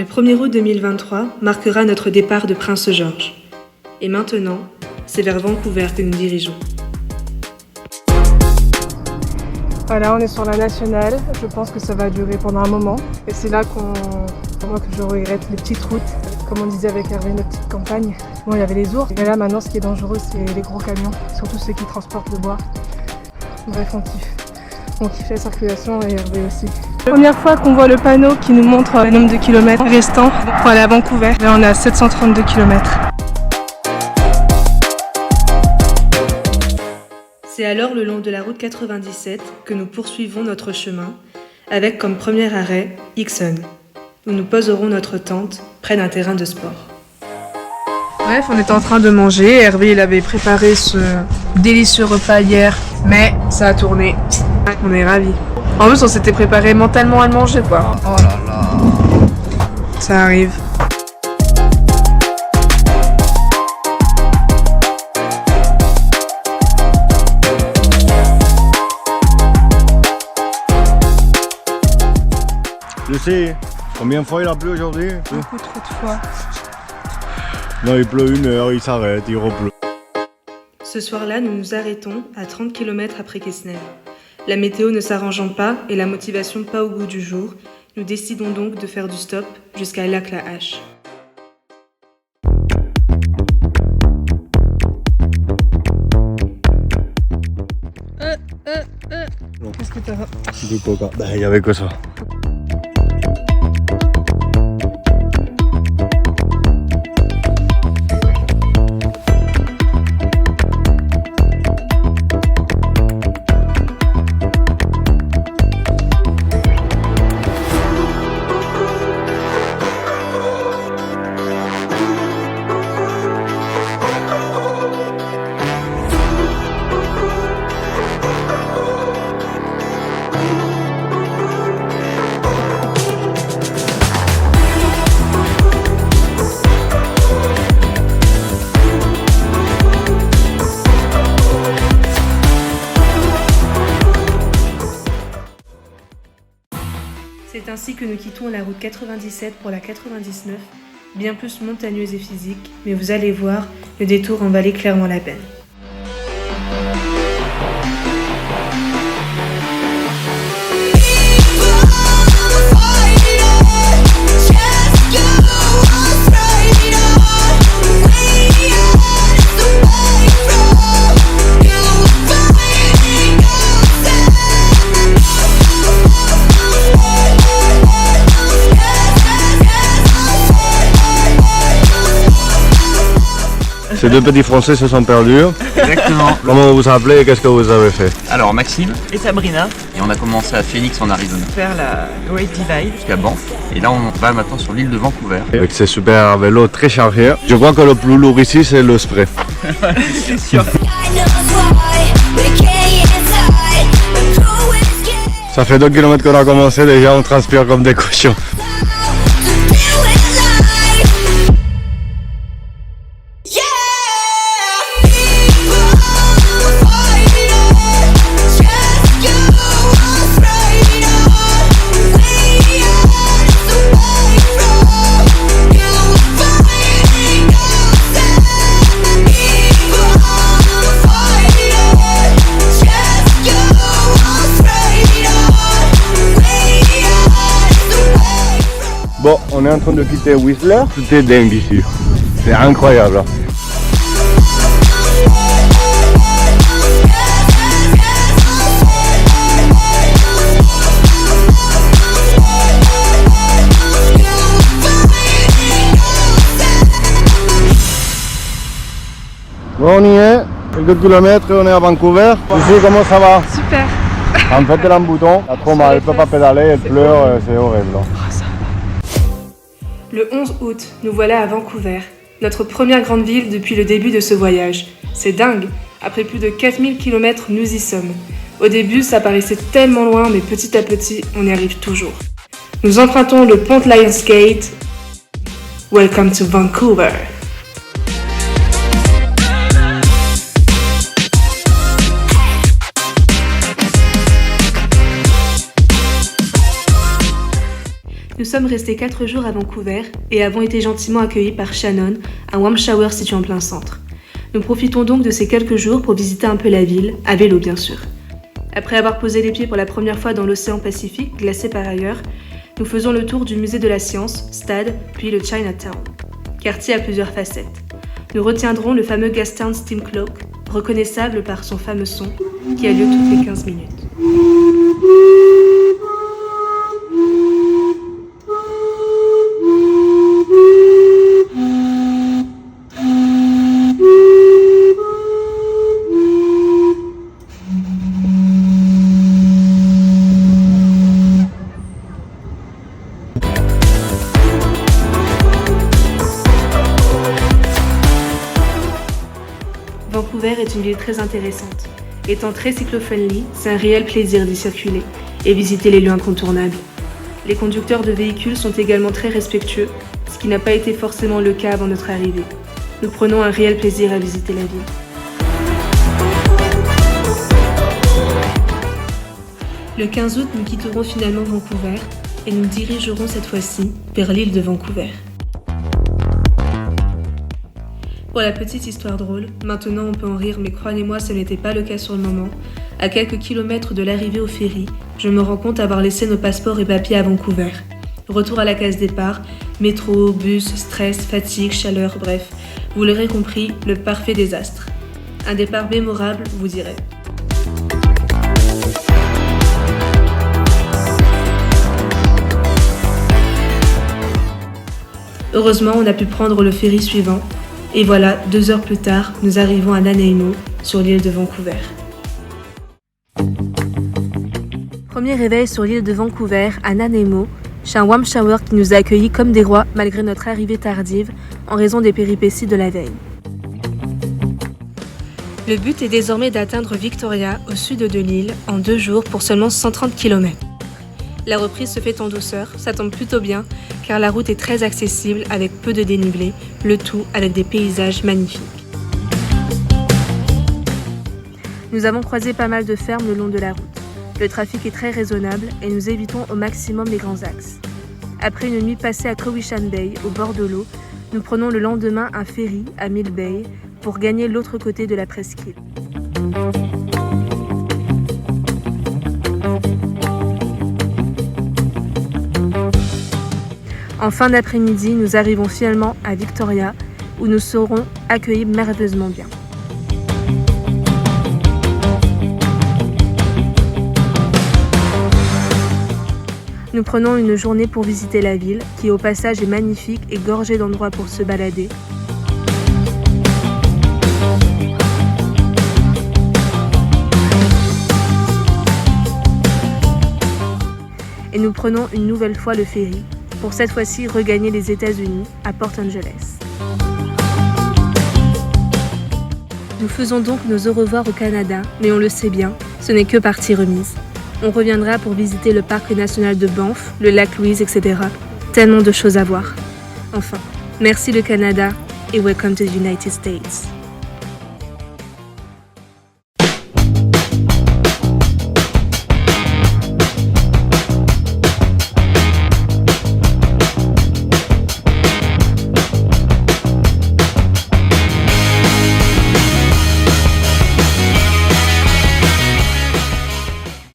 Le 1er août 2023 marquera notre départ de Prince George. Et maintenant, c'est vers Vancouver que nous dirigeons. Voilà, on est sur la nationale. Je pense que ça va durer pendant un moment. Et c'est là que je regrette les petites routes. Comme on disait avec Hervé, nos petites campagnes. Bon, il y avait les ours. Et là, maintenant, ce qui est dangereux, c'est les gros camions. Surtout ceux qui transportent le bois. Bref, on kiffe. On kiffe la circulation et Hervé aussi. Première fois qu'on voit le panneau qui nous montre le nombre de kilomètres restants pour aller à Vancouver. Là, on est à 732 km. C'est alors le long de la route 97 que nous poursuivons notre chemin, avec comme premier arrêt Hickson, où nous poserons notre tente près d'un terrain de sport. Bref, on était en train de manger. Hervé, il avait préparé ce délicieux repas hier, mais ça a tourné. On est ravis. En plus, on s'était préparé mentalement à le manger, quoi. Oh là là. Ça arrive. Je sais, combien de fois il a plu aujourd'hui? Beaucoup trop de fois. Non, il pleut 1 heure, il s'arrête, il repleut. Ce soir-là, nous nous arrêtons à 30 km après Quesnel. La météo ne s'arrangeant pas et la motivation pas au goût du jour, nous décidons donc de faire du stop jusqu'à Lac-la-Hache. Qu'est-ce que t'as? Du coca. Ben, il y avait que ça. C'est ainsi que nous quittons la route 97 pour la 99, bien plus montagneuse et physique, mais vous allez voir, le détour en valait clairement la peine. Ces deux petits Français se sont perdus. Exactement. Comment vous vous appelez et qu'est-ce que vous avez fait? Alors Maxime et Sabrina, et on a commencé à Phoenix en Arizona, Faire la Great Divide. jusqu'à Banff, et là on va maintenant sur l'île de Vancouver. Avec ces super vélos très chargés. Je crois que le plus lourd ici c'est le spray. C'est sûr. Ça fait 2 km qu'on a commencé, déjà on transpire comme des cochons. Bon, on est en train de quitter Whistler. C'était dingue ici. C'est incroyable. Bon, on y est. Quelques kilomètres et on est à Vancouver. Ici, comment ça va? Super. En fait, elle a un bouton. Elle a trop mal. Elle peut pas pédaler. Elle pleure. C'est horrible. Le 11 août, nous voilà à Vancouver, notre première grande ville depuis le début de ce voyage. C'est dingue, après plus de 4000 km, nous y sommes. Au début, ça paraissait tellement loin, mais petit à petit, on y arrive toujours. Nous empruntons le pont Lionsgate. Welcome to Vancouver. Nous sommes restés 4 jours à Vancouver et avons été gentiment accueillis par Shannon, un warm shower situé en plein centre. Nous profitons donc de ces quelques jours pour visiter un peu la ville, à vélo bien sûr. Après avoir posé les pieds pour la première fois dans l'océan Pacifique, glacé par ailleurs, nous faisons le tour du musée de la science, Stade, puis le Chinatown. Quartier à plusieurs facettes. Nous retiendrons le fameux Gastown Steam Clock, reconnaissable par son fameux son, qui a lieu toutes les 15 minutes. Vancouver est une ville très intéressante. Étant très cyclo-friendly, c'est un réel plaisir d'y circuler et visiter les lieux incontournables. Les conducteurs de véhicules sont également très respectueux, ce qui n'a pas été forcément le cas avant notre arrivée. Nous prenons un réel plaisir à visiter la ville. Le 15 août, nous quitterons finalement Vancouver et nous dirigerons cette fois-ci vers l'île de Vancouver. Pour la petite histoire drôle, maintenant on peut en rire, mais croyez-moi, ce n'était pas le cas sur le moment. À quelques kilomètres de l'arrivée au ferry, je me rends compte avoir laissé nos passeports et papiers à Vancouver. Retour à la case départ, métro, bus, stress, fatigue, chaleur, bref, vous l'aurez compris, le parfait désastre. Un départ mémorable, vous direz. Heureusement, on a pu prendre le ferry suivant. Et voilà, 2 heures plus tard, nous arrivons à Nanaimo, sur l'île de Vancouver. Premier réveil sur l'île de Vancouver, à Nanaimo, chez un warm shower qui nous a accueillis comme des rois malgré notre arrivée tardive en raison des péripéties de la veille. Le but est désormais d'atteindre Victoria, au sud de l'île, en 2 jours pour seulement 130 km. La reprise se fait en douceur, ça tombe plutôt bien, car la route est très accessible avec peu de dénivelé, le tout avec des paysages magnifiques. Nous avons croisé pas mal de fermes le long de la route. Le trafic est très raisonnable et nous évitons au maximum les grands axes. Après une nuit passée à Cowichan Bay, au bord de l'eau, nous prenons le lendemain un ferry à Mill Bay pour gagner l'autre côté de la presqu'île. En fin d'après-midi, nous arrivons finalement à Victoria, où nous serons accueillis merveilleusement bien. Nous prenons une journée pour visiter la ville, qui au passage est magnifique et gorgée d'endroits pour se balader. Et nous prenons une nouvelle fois le ferry, pour cette fois-ci regagner les États-Unis à Port Angeles. Nous faisons donc nos au revoir au Canada, mais on le sait bien, ce n'est que partie remise. On reviendra pour visiter le parc national de Banff, le lac Louise, etc. Tellement de choses à voir. Enfin, merci le Canada et welcome to the United States.